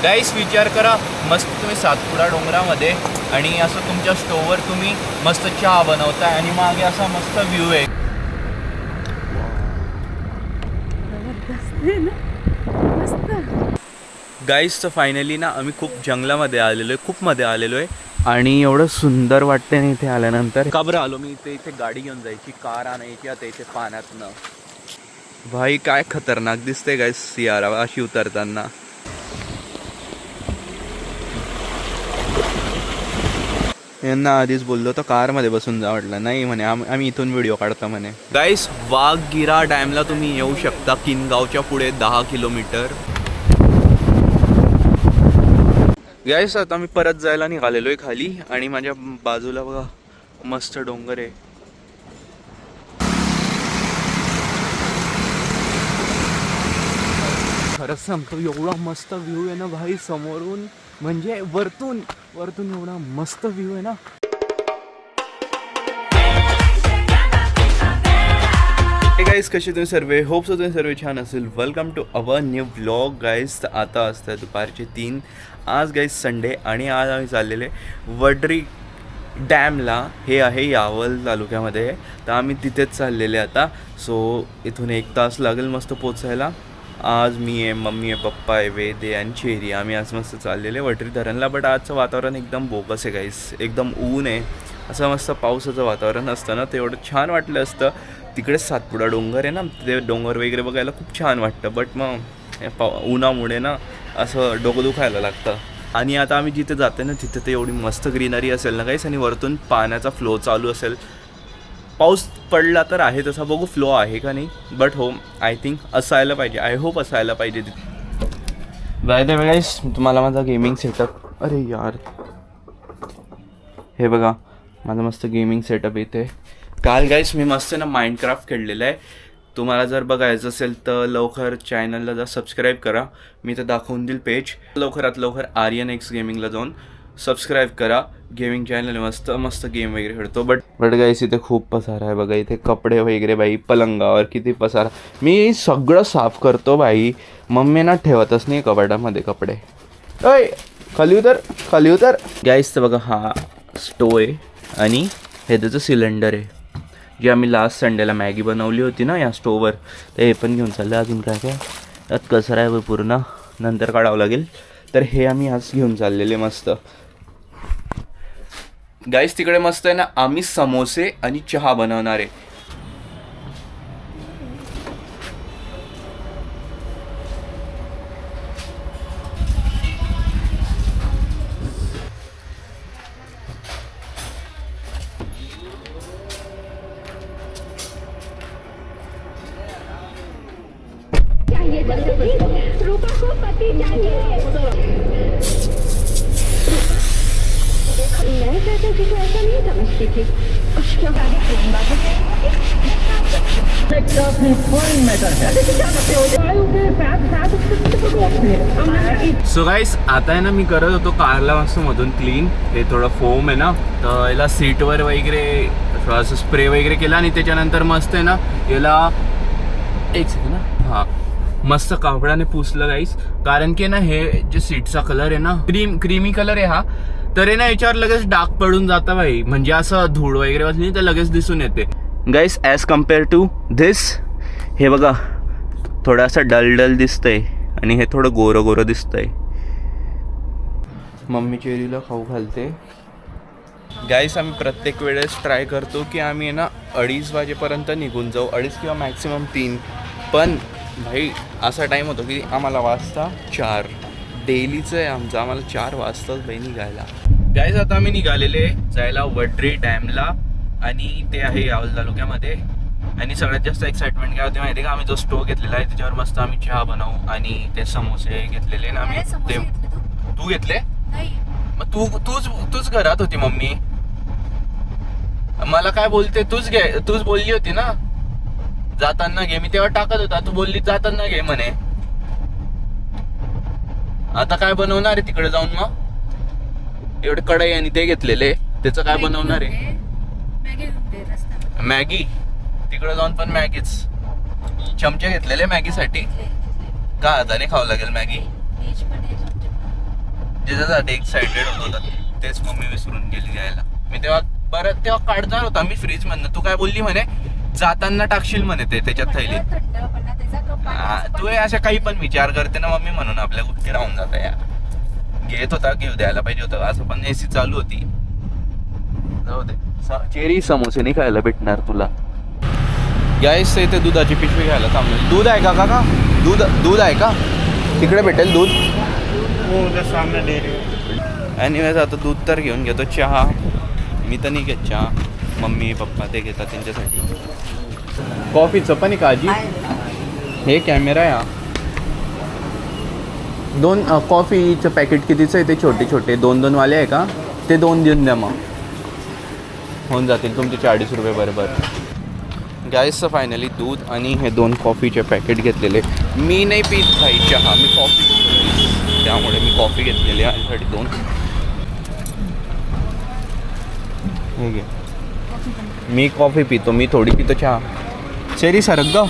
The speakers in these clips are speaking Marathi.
गाईस विचार करा, मस्त तुम्ही सातपुडा डोंगरामध्ये आणि असं तुमच्या स्टोववर तुम्ही मस्त चहा बनवताय आणि मागे असा मस्त व्ह्यू आहे. गाईस तर फायनली ना आम्ही खूप जंगलामध्ये आलेलो आहे, खूप मध्ये आलेलो आहे आणि एवढं सुंदर वाटते ना इथे आल्यानंतर. का बरं आलो मी इथे गाडी घेऊन जायची, कार आणायची आता इथे पाण्यातनं. भाई काय खतरनाक दिसते गाईस यार अशी उतरताना. यांना आधीच बोललो तर कारमध्ये बसून जा वाटलं, नाही म्हणे आम्ही इथून व्हिडिओ काढतो म्हणे. गाईस वाघगिरा डॅमला तुम्ही येऊ शकता किनगावच्या पुढे 10 किलोमीटर. गाईस आता मी परत जायला निघालेलो आहे खाली आणि माझ्या बाजूला बघा मस्त डोंगर आहे. खरंच सांगतो एवढा मस्त व्ह्यू आहे ना भाई समोरून, म्हणजे वरतून एवढा मस्त व्ह्यू आहे ना. गाईस कसे तुम्ही सर्व, होप सो तुम्ही सर्व छान असेल. Welcome to our new vlog guys. आता असतं दुपारचे 3. आज गाईस संडे आणि आज आम्ही चाललेले वडरी डॅमला. हे आहे यावल तालुक्यामध्ये, तर आम्ही तिथेच चाललेले आता. सो इथून 1 तास लागेल मस्त पोचायला. आज मी आहे, मम्मी आहे, पप्पा आहे, वेद आहे आणि चेरी. आम्ही आज मस्त चाललेले वडरी धरणला. बट आजचं वातावरण एकदम बोगस आहे गाईस, एकदम ऊन आहे. असं मस्त पावसाचं वातावरण असतं ना, ते एवढं छान वाटलं असतं. तिकडे सातपुडा डोंगर आहे ना, ते डोंगर वगैरे बघायला खूप छान वाटतं. बट मग उन्हामुळे ना असं डोकं दुखायला लागतं. आणि आता आम्ही जिथे जाते ना तिथे ते एवढी मस्त ग्रीनरी असेल ना गाईस, आणि वरतून पाण्याचा फ्लो चालू असेल. पाऊस पडला तर आहे तसा, बघू फ्लो आहे का नाही. बट हो आय थिंक असायला पाहिजे, आय होप असायला पाहिजे. बाय द वे गाईस तुम्हाला माझा गेमिंग सेटअप, अरे यार हे बघा माझं मस्त गेमिंग सेटअप इथे. काल गाईस मी मस्त ना माइनक्राफ्ट खेळलेलं आहे. तुम्हाला जर बघायचं असेल तर लवकर चॅनलला जा सबस्क्राईब करा. मी तर दाखवून देईल पेज. लवकरात लवकर आर्यन एक्स गेमिंगला जाऊन सबस्क्राईब करा. गेमिंग चॅनल मस्त मस्त गेम वगैरे खेळतो. बट गाईस इथे खूप पसारा आहे बघा. इथे कपडे वगैरे बाई पलंगावर किती पसारा. मी सगळं साफ करतो बाई, मम्मी ना ठेवतच नाही कपाटामध्ये कपडे. अय खाली उतर गाईस. तर बघा हा स्टोव आहे आणि हे त्याचं सिलेंडर आहे, जे आम्ही लास्ट संडेला मॅगी बनवली होती ना या स्टोववर. तर हे पण घेऊन चाललं. अजून काय यात कचरा आहे पूर्ण, नंतर काढावं लागेल. तर हे आम्ही आज घेऊन चाललेले मस्त. गाईस तिकडे मस्त आहे ना आम्ही समोसे आणि चहा बनवणार आहे. सो गाईस आता आहे ना मी करत होतो कारला मस्त मधून क्लीन. हे थोडं फोम आहे ना, तर याला सीटवर वगैरे थोडासा स्प्रे वगैरे केला आणि त्याच्यानंतर मस्त आहे ना याला एक सेकंड ना हां मस्त कापडाने पुसलं गाईस. कारण की ना हे जे सीटचा कलर आहे ना क्रीमी कलर आहे हा, तर आहे ना याच्यावर लगेच डाग पडून जातं भाई. म्हणजे असं धूळ वगैरे बसली तर लगेच दिसून येते गाईस. ॲज कम्पेअर टू धिस हे बघा थोडासा डल दिसतंय आणि हे थोडं गोरं दिसतंय. मम्मी चेरीला खाऊ घालते. गाईस आम्ही प्रत्येक वेळेस ट्राय करतो की आम्ही आहे ना 2:30 वाजेपर्यंत निघून जाऊ, 2:30 किंवा मॅक्सिमम 3. पण भाई असा टाईम होतो की आम्हाला वाजता 4. डेलीचं आहे आमचं, आम्हाला 4 वाजताच भाई निघायला. गाईस आता आम्ही निघालेले जायला वडरी डॅमला आणि ते आहे यावल तालुक्यामध्ये. आणि सगळ्यात जास्त एक्साइटमेंट काय होते माहिती का, आम्ही जो स्टोव घेतलेला आहे त्याच्यावर मस्त आम्ही चहा बनवू आणि ते समोसे घेतलेले ना आम्ही. ते तू घेतले? मग तूच घरात होती मम्मी. मला काय बोलते, तूच बोलली होती ना जाताना घे. मी तेव्हा टाकत होता, तू बोलली जाताना घे म्हणे. आता काय बनवणार आहे तिकडे जाऊन? मग एवढे कढई आणि ते घेतलेले, त्याचं काय बनवणार आहे? मॅगी. तिकडे जाऊन पण मॅगीच. चमचे घेतलेले मॅगीसाठी का? हाताने खावं लागेल मॅगी. ज्याच्यासाठी एक्साइटेड होत होता तेच मम्मी विसरून गेली घ्यायला. मी तेव्हा काढणार होता मी फ्रीज मधनं. तू काय बोलली म्हणे जाताना टाकशील म्हणे ते त्याच्यात थैलीत. तू अशा काही पण विचार करते ना मम्मी, म्हणून आपल्या गोष्टी राहून जाता यार. घेत होता, घेऊ द्यायला पाहिजे होतं असं, पण एसी चालू होती. जाऊ दे. चेरी समोसे नाही खायला भेटणार तुला. गाईस इथे दुधाची पिशवी घ्यायला थांबलो. दूध आहे का काका? दूध आहे का तिकडे भेटेल दूध? सामने डेअरी. एनिवेज आता दूध तर घेऊन घेतो. चहा मी तर नाही घेत चहा, मम्मी पप्पा ते घेतात त्यांच्यासाठी. कॉफीचं पण आहे काजी. हे कॅमेरा आहे हा. 2 कॉफीचं पॅकेट कितीचं आहे ते? छोटे छोटे 2-2 वाले आहे का? ते 2 देऊन द्या मग, होऊन जातील तुमचे 40 रुपये बरोबर. गॅसचं फायनली दूध आणि हे 2 कॉफीचे पॅकेट घेतलेले. मी नाही पीत भाई चहा, मी कॉफी पितो, त्यामुळे मी कॉफी घेतलेली आहे साठी 2. हे घे. मी कॉफी पितो, मी थोडी पितो चहा. चेरी सरक ग,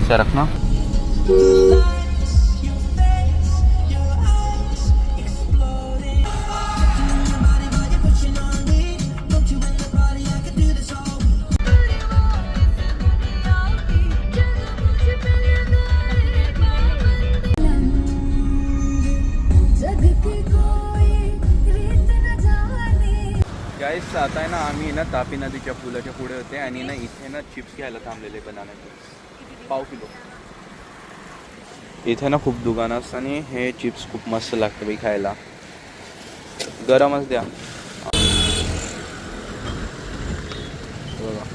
सरक ना. गाईस आता आहे ना आम्ही ना तापी नदीच्या पुलाच्या पुढे होते आणि ना इथे ना चिप्स घ्यायला थांबलेले बनाना चिप्स 1/2 किलो. इथे ना खूप दुकानं असतात आणि हे चिप्स खूप मस्त लागते बाई खायला. गरमच द्या बघा.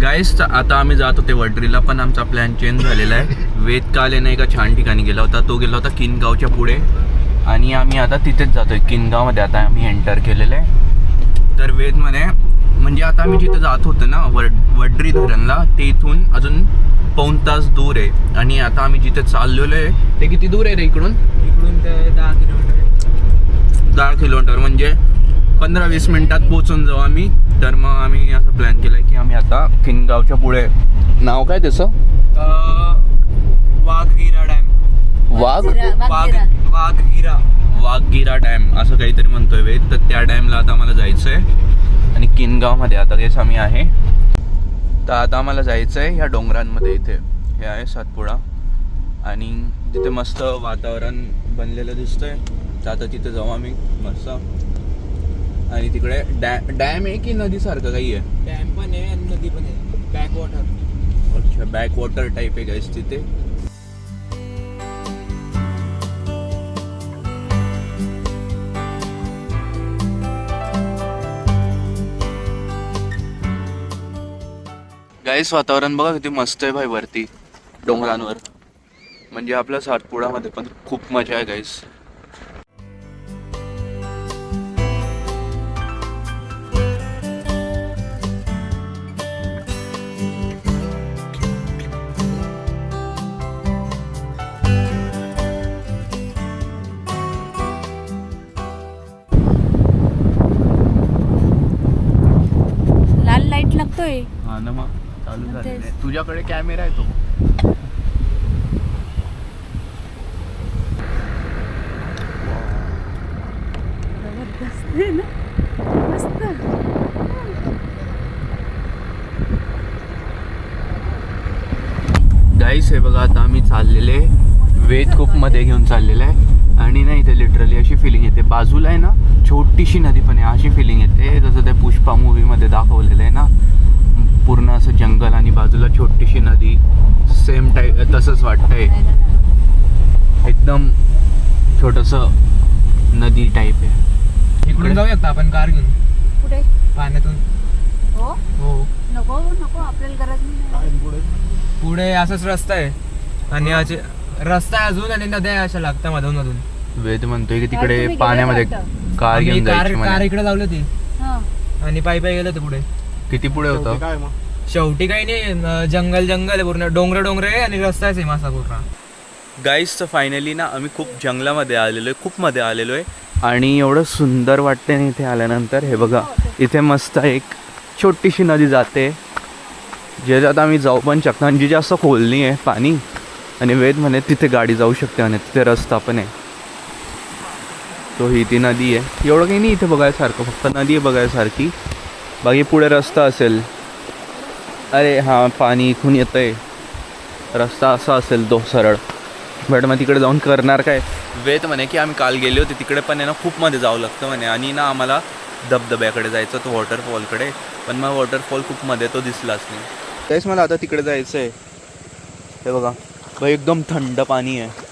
गाईस आता आम्ही जात होते वडरीला, पण आमचा प्लॅन चेंज झालेला आहे. वेद काल नाही का छान ठिकाणी गेला होता, तो गेला होता किनगावच्या पुढे आणि आम्ही आता तिथेच जातोय. किनगावमध्ये आता आम्ही एंटर केलेलं आहे. तर वेद म्हणे म्हणजे आता आम्ही जिथे जात होतो ना वडरी धरणला, ते इथून अजून 1.5 तास दूर आहे आणि आता आम्ही जिथे चाललेलो आहे ते किती दूर आहे रे इकडून? ते 10 किलोमीटर. 10 किलोमीटर म्हणजे 15-20 मिनिटात पोहोचून जाऊ आम्ही. तर मग आम्ही असं प्लॅन केलं की आम्ही आता किनगावच्या पुढे, नाव काय त्याचं? वाघगिरा डॅम. वाघगिरा डॅम असं काहीतरी म्हणतोय वेद. तर त्या डॅमला आता आम्हाला जायचं आहे आणि किनगावमध्ये आता तेच आम्ही आहे. तर आता आम्हाला जायचं आहे ह्या डोंगरांमध्ये. इथे हे आहे सातपुडा आणि तिथे मस्त वातावरण बनलेलं दिसतंय. तर आता तिथे जाऊ आम्ही मस्त. आणि तिकडे डॅम आहे की नदीसारखं काही आहे? डॅम पण आहे आणि नदी पण आहे, बॅक वॉटर. अच्छा, बॅक वॉटर टाईप आहे गाईस तिथे. गाईस वातावरण बघा किती मस्त आहे भाई वरती डोंगरांवर. म्हणजे आपल्या सातपुडामध्ये पण खूप मजा आहे गाईस. लागतोय. हा ना मग चालू झालेलं. तुझ्याकडे कॅमेरा आहे तो? गाईस हे बघा आता आम्ही चाललेले, वेद खूप मध्ये घेऊन चाललेला आहे आणि ना इथे लिटरली अशी फिलिंग येते. बाजूला आहे ना छोटीशी नदी पण आहे, अशी फिलिंग येते जसं ते पुष्पा मूवीमध्ये दाखवलेलं आहे ना, पूर्ण असं जंगल आणि बाजूला छोटीशी नदी. सेम टाईप तसंच वाटतंय, एकदम छोटंसं नदी टाईप आहे. इकडून जाऊ शकता आपण कार घेऊन कुठे? पाण्यातून. हो हो, नको नको, आपल्याला गरज नाही. पुढे असाच रस्ता आहे आणि रस्ता आहे अजून आणि नद्या अशा लागतात मधून मधून. वेद म्हणतोय की तिकडे पाण्यामध्ये कार घेऊन जायची. कार इकडे लावली होती. आणि पायी पायी गेलो ते पुढे. किती पुढे होतं? काय मग शेवटी काही नाही, जंगल आहे पूर्ण, डोंगर आहे आणि रस्ता आहे सेम असा पूर्ण. गाईस तर फायनली ना आम्ही खूप जंगलामध्ये आलेलो आहे, खूप मध्ये आलेलो आहे आणि एवढं सुंदर वाटते ना इथे आल्यानंतर. हे बघा इथे मस्त एक छोटीशी नदी जाते ज्याच्यात आम्ही जाऊ पण शकतो आणि जी जास्त खोल नाही आहे पाणी. आणि वेद म्हणे तिथे गाडी जाऊ शकते आणि तिथे रस्ता पण आहे. तो ही ती नदी आहे. एवढं काही नाही इथे बघायसारखं, फक्त नदी आहे बघायसारखी. बाकी पुढे रस्ता असेल. अरे हां पाणी इथून येतं आहे, रस्ता असा असेल तो सरळ. बट मग तिकडे जाऊन करणार काय. वेद म्हणे की आम्ही काल गेले होते तिकडे पण आहे ना खूप मध्ये जावं लागतं म्हणे. आणि ना आम्हाला धबधब्याकडे जायचं तो वॉटरफॉलकडे, पण मग वॉटरफॉल खूप मध्ये तो दिसलाच नाही. तेच मला आता तिकडे जायचं आहे. हे बघा भाई एकदम थंड पाणी आहे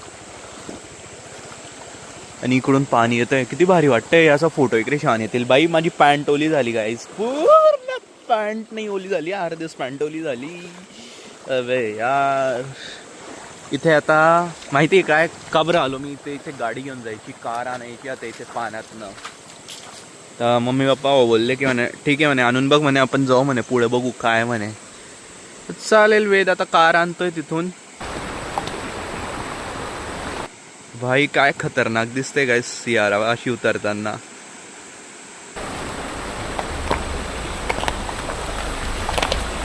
आणि इकडून पाणी येतं आहे. किती भारी वाटतंय. याचा फोटो इकडे छान येतील. बाई माझी पॅन्ट ओली झाली गाईस, पूर्ण पॅन्ट नाही ओली झाली, अर्धीच पॅन्ट ओली झाली. अबे यार इथे आता माहिती आहे काय कबर आलो मी इथे गाडी घेऊन जायची, कार आणायची आता इथे पाण्यातनं. तर मम्मी पप्पा बोलले की म्हणे ठीक आहे म्हणे आणून बघ म्हणे, आपण जाऊ म्हणे पुढे बघू काय म्हणे. चालेल वेद आता कार आणतोय तिथून. भाई काय खतरनाक दिसते काय यार अशी उतरताना.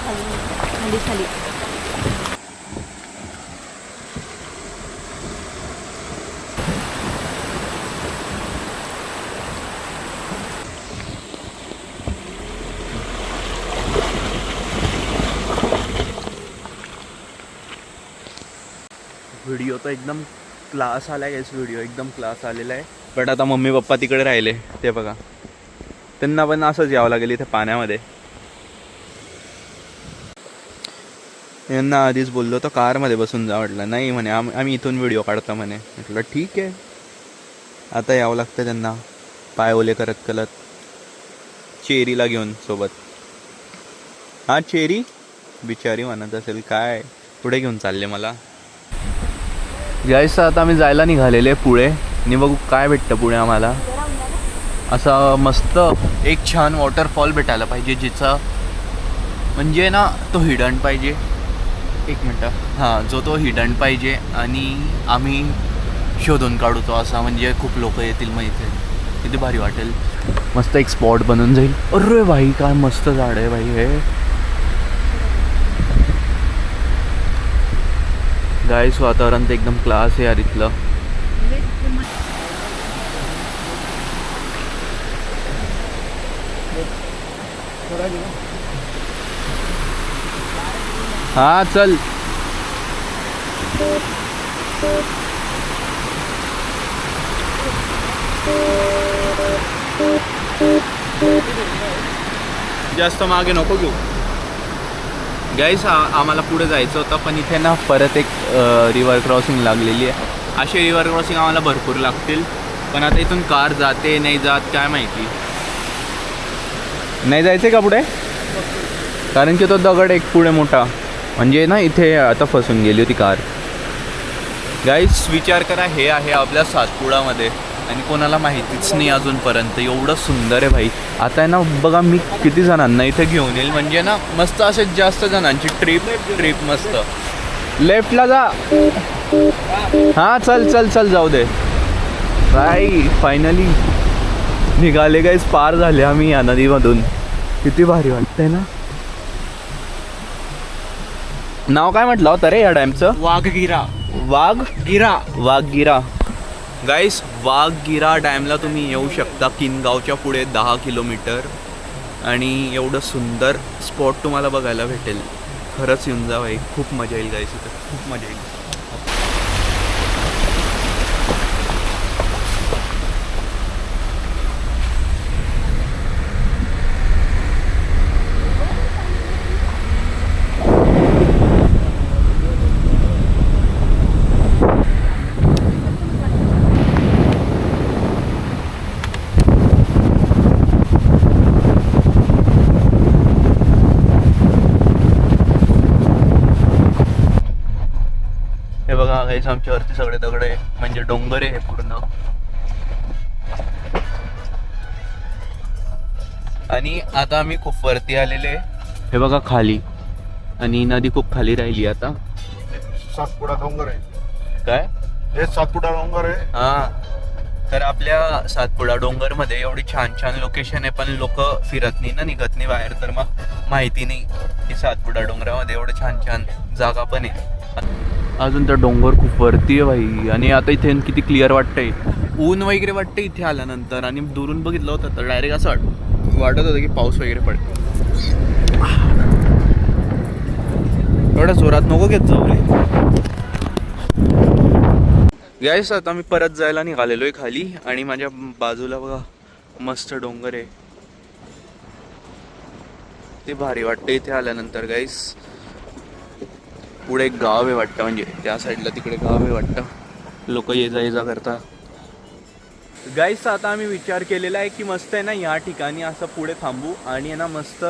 खाली खाली व्हिडिओ तर एकदम क्लास आला आहे. व्हिडिओ एकदम क्लास आलेला आहे. बट आता मम्मी पप्पा तिकडे राहिले ते बघा, त्यांना पण असंच यावं लागेल इथे पाण्यामध्ये. यांना आधीच बोललो तर कारमध्ये बसून जा म्हटलं, नाही म्हणे आम्ही इथून व्हिडिओ काढतो म्हणे. म्हटलं ठीक आहे. आता यावं लागतं त्यांना पाय ओले करत करत. चेरीला घेऊन सोबत. हां चेरी बिचारी म्हणत असेल काय पुढे घेऊन चालले मला. जायचं आता आम्ही जायला निघालेले पुढे आणि बघू काय भेटतं पुढे आम्हाला. असा मस्त एक छान वॉटरफॉल भेटायला पाहिजे जिचा म्हणजे ना तो हिडन पाहिजे. एक मिनटं हां जो तो हिडन पाहिजे आणि आम्ही शोधून काढू तो असा, म्हणजे खूप लोक येतील मग इथे. किती भारी वाटेल. मस्त एक स्पॉट बनून जाईल. अरे भाई काय मस्त झाड आहे भाई हे. गाईस वातावरण तर एकदम क्लास आहे यार इथलं. हा चल. जास्त मागे नको घेऊ. गाईस आम्हाला पुढे जायचं होतं पण इथे ना परत एक रिव्हर क्रॉसिंग लागलेली आहे. असे रिव्हर क्रॉसिंग आम्हाला भरपूर लागतील, पण आता इथून कार जाते नाही जात काय माहिती. नाही जायचं का पुढे, कारण की तो दगड एक पुढे मोठा म्हणजे ना इथे आता फसून गेली होती कार. गाईस विचार करा हे आहे आपल्या सातपुडामध्ये आणि कोणाला माहितीच नाही अजूनपर्यंत. एवढं सुंदर आहे भाई. आता आहे ना बघा मी किती जणांना इथे घेऊन येईल, म्हणजे ना मस्त असे जास्त जणांची ट्रिप मस्त. लेफ्टला जा. हां चल चल चल जाऊ दे. भाई फायनली निघाले गाईस, पार झाले आम्ही या नदीमधून. किती भारी वाटतंय ना. नाव काय म्हटलं होतं रे या डॅमचं? वाघगिरा. वाघगिरा. गाईस वाघगिरा डॅमला तुम्ही येऊ शकता किनगावच्या पुढे 10 किलोमीटर. आणि एवढं सुंदर स्पॉट तुम्हाला बघायला भेटेल. खरंच येऊन जा भाई, खूप मजा येईल गाईस इथं, खूप मजा येईल. हे बघा गाईस आमच्यावरती सगळे दगड आहे, म्हणजे डोंगर आहे पूर्ण. आणि आता आम्ही खूप वरती आलेले. हे बघा खाली, आणि नदी खूप खाली राहिली आता. सातपुडा डोंगर आहे. काय? हे सातपुडा डोंगर आहे. हा, तर आपल्या सातपुडा डोंगर मध्ये एवढी छान छान लोकेशन आहे, पण लोक फिरत नाही ना, निघत नाही बाहेर, तर मग माहिती नाही की सातपुडा डोंगरामध्ये एवढं छान छान जागा पण आहे. अजून तर डोंगर खूप वरती आहे भाई, आणि आता इथे किती क्लिअर वाटतंय. ऊन वगैरे वाटतंय इथे आल्यानंतर, आणि दुरून बघितलं होतं तर डायरेक्ट असं वाटत होतं की पाऊस वगैरे पडतो. एवढ्या जोरात नको घेत जाऊ रे. गाईस आता मी परत जायला निघालेलो आहे खाली, आणि माझ्या बाजूला बघा मस्त डोंगर आहे. ते भारी वाटतं इथे आल्यानंतर. गाईस पुढे एक गाव आहे वाटतं, म्हणजे त्या साईडला तिकडे गाव आहे वाटतं, लोक ये जा करता. गाईस आता आम्ही विचार केलेला आहे की मस्त आहे ना या ठिकाणी असं पुढे थांबू, आणि आहे ना मस्त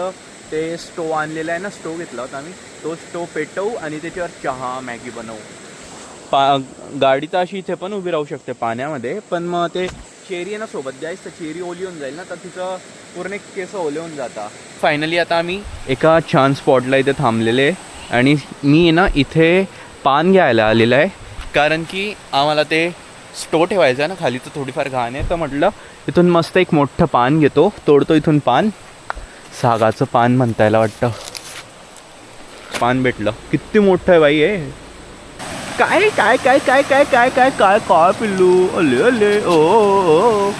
ते स्टोव आणलेला आहे ना, स्टोव घेतला होता आम्ही, तो स्टोव पेटवू आणि त्याच्यावर चहा मॅगी बनवू. गाडी तर अशी इथे पण उभी राहू शकते पाण्यामध्ये, पण मग ते चेरी आहे ना सोबत गाईस, तर चेरी ओली होऊन जाईल ना, तर तिचं पूर्ण केस ओले होऊन जाता. फायनली आता आम्ही एका छान स्पॉटला इथे थांबलेले, आणि मी ना इथे पान घ्यायला आलेलं आहे, कारण की आम्हाला ते स्टो ठेवायचं आहे ना खाली, तर थोडीफार घाण आहे, तर म्हटलं इथून मस्त एक मोठं पान घेतो, तोडतो इथून पान. सागाचं पान म्हणता यायला वाटतं. पान भेटलं, किती मोठं आहे बाई हे. काय काय काय काय काय काय काय काय काय पिल्लू, अले अले ओ.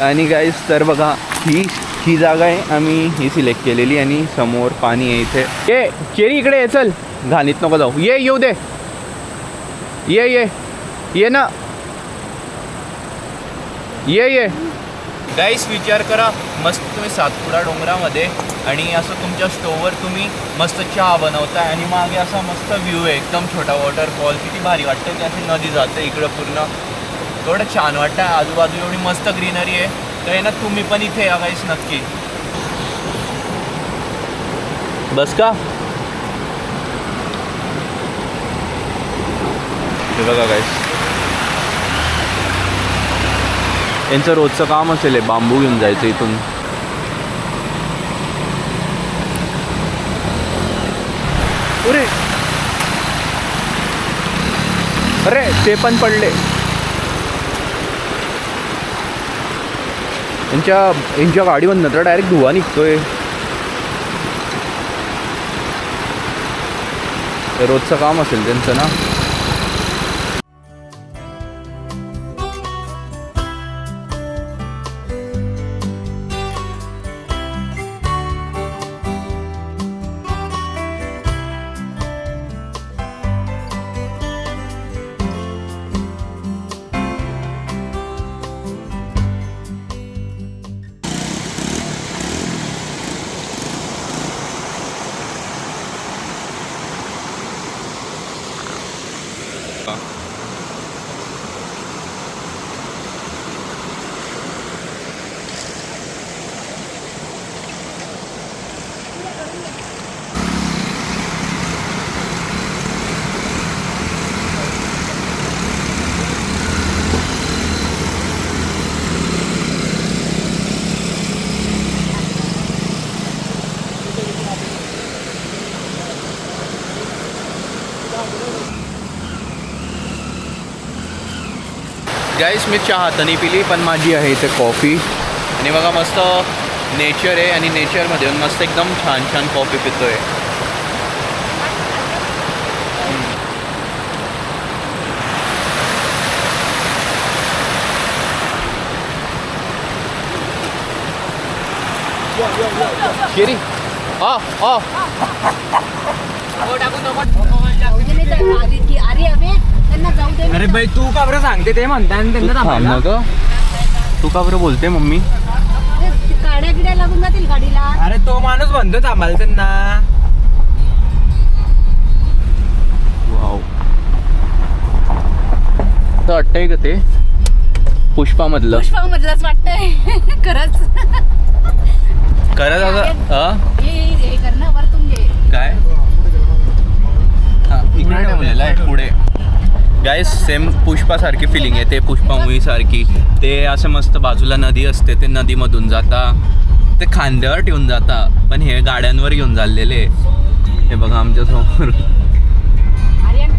आणि गाईस तर बघा ही जागा आहे, आम्ही ही सिलेक्ट केलेली, आणि समोर पाणी आहे इथे. ये चेरी इकडे ये, चल घाणीत नको जाऊ, ये येऊ दे, ये ना, ये. गाईस विचार करा, मस्त तुम्ही सातपुडा डोंगरामध्ये, आणि असं तुमच्या स्टोवर तुम्ही मस्त चहा बनवताय, आणि मागे असा मस्त व्ह्यू आहे, एकदम छोटा वॉटरफॉल, किती भारी वाटतं की अशी नदी जाते इकडं पूर्ण, एवढं छान वाटतं. आजूबाजू एवढी मस्त ग्रीनरी आहे, तर ना तुम्ही पण इथे या गाईस नक्की. बस का हे बघा गाईस, यांचं रोजचं काम असेल बांबू घेऊन जायचं इथून. अरे ते पण पडले. यांच्या गाडीमधनं तर डायरेक्ट धुवा निघतोय. रोजचं काम असेल त्यांचं ना. गाईस मी चहा तर नाही पिली, पण माझी आहे इथे कॉफी, आणि बघा मस्त नेचर आहे, आणि नेचरमध्ये मस्त एकदम छान छान कॉफी पितोय. शेरी अरे बाई तू का बरं सांगते ते म्हणता, आणि त्यांना थांबायला. तू का बरं बोलते मम्मी? काड्या गिड्या लागून जातील गाडीला. अरे तो माणूस म्हणतो थांबायला त्यांना. वाव, तर वाटतंय का ते पुष्पामधलं वाटतंय खरंच. खरंच असं हे कर ना, वरतून घे. काय इकडे ठेवलेलं आहे पुढे. गाईस सेम पुष्पासारखी फिलिंग आहे, ते पुष्पा मूवी सारखी. ते असं मस्त बाजूला नदी असते, ते नदीमधून जाता, ते खांद्यावर ठेवून जाता, पण हे गाड्यांवर घेऊन चाललेले. हे बघा आमच्या समोर. आर्यन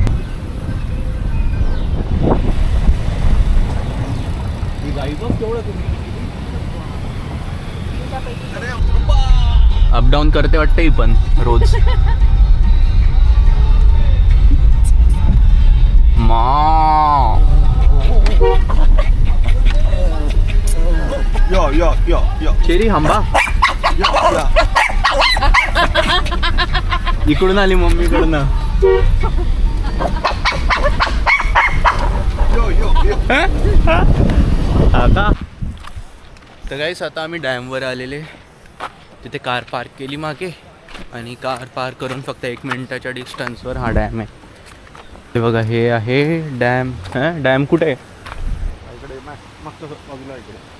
अपडाऊन करते वाटतं ही पण रोज. या शेरी हांबा. इकडून आली मम्मीकडनं. आता तर गाईस आता आम्ही डॅमवर आलेले. तिथे कार पार्क केली मागे आणि कार पार्क करून फक्त 1 मिनिटाच्या डिस्टन्सवर हा डॅम आहे. हे बघा हे आहे डॅम. डॅम कुठे आहे? इकडे मागच्या बाजूला इकडे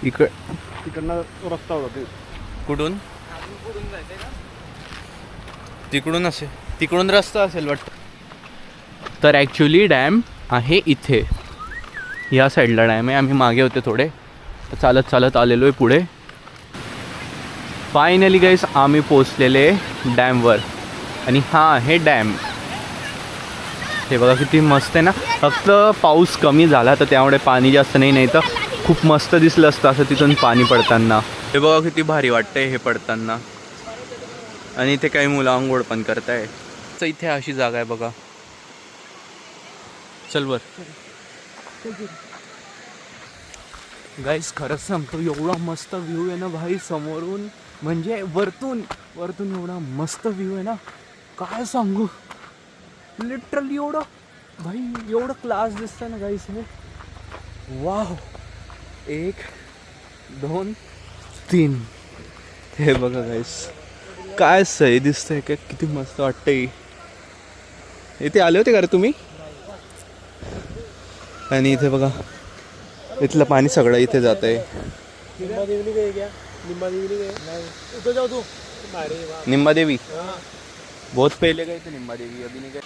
इकडे. तिकडनं रस्ता होता ते. कुठून? तिकडून असेल, तिकडून रस्ता असेल वाटतं. तर ॲक्च्युली डॅम आहे इथे, या साईडला डॅम आहे. आम्ही मागे होते थोडे, तर चालत चालत आलेलो आहे पुढे. फायनली गाईस आम्ही पोचलेले डॅमवर आणि हा आहे डॅम. हे बघा किती मस्त आहे ना. फक्त पाऊस कमी झाला तर त्यामुळे पाणी जास्त नाही तर खूप मस्त दिसलं असतं असं तिथून पाणी पडताना. हे बघा किती भारी वाटतंय हे पडताना. आणि इथे काही मुलं आंघोळ पण करताय. तर इथे अशी जागा आहे बघा. चल वर गाईस, खरंच सांगतो एवढा मस्त व्ह्यू आहे ना भाई समोरून, म्हणजे वरतून एवढा मस्त व्ह्यू आहे ना, काय सांगू. लिटरली एवढं भाई एवढं क्लास दिसतं ना गाईस हे. वाव. 1 2 3. हे बघा गाईस काय सही दिसतंय का, किती मस्त वाटतंय. इथे आले होते का रे तुम्ही? आणि इथे बघा इथलं पाणी सगळं इथे जात आहे. निम्बा देवी बहुत पहले गए थे निम्बा देवी, अभी नहीं गए.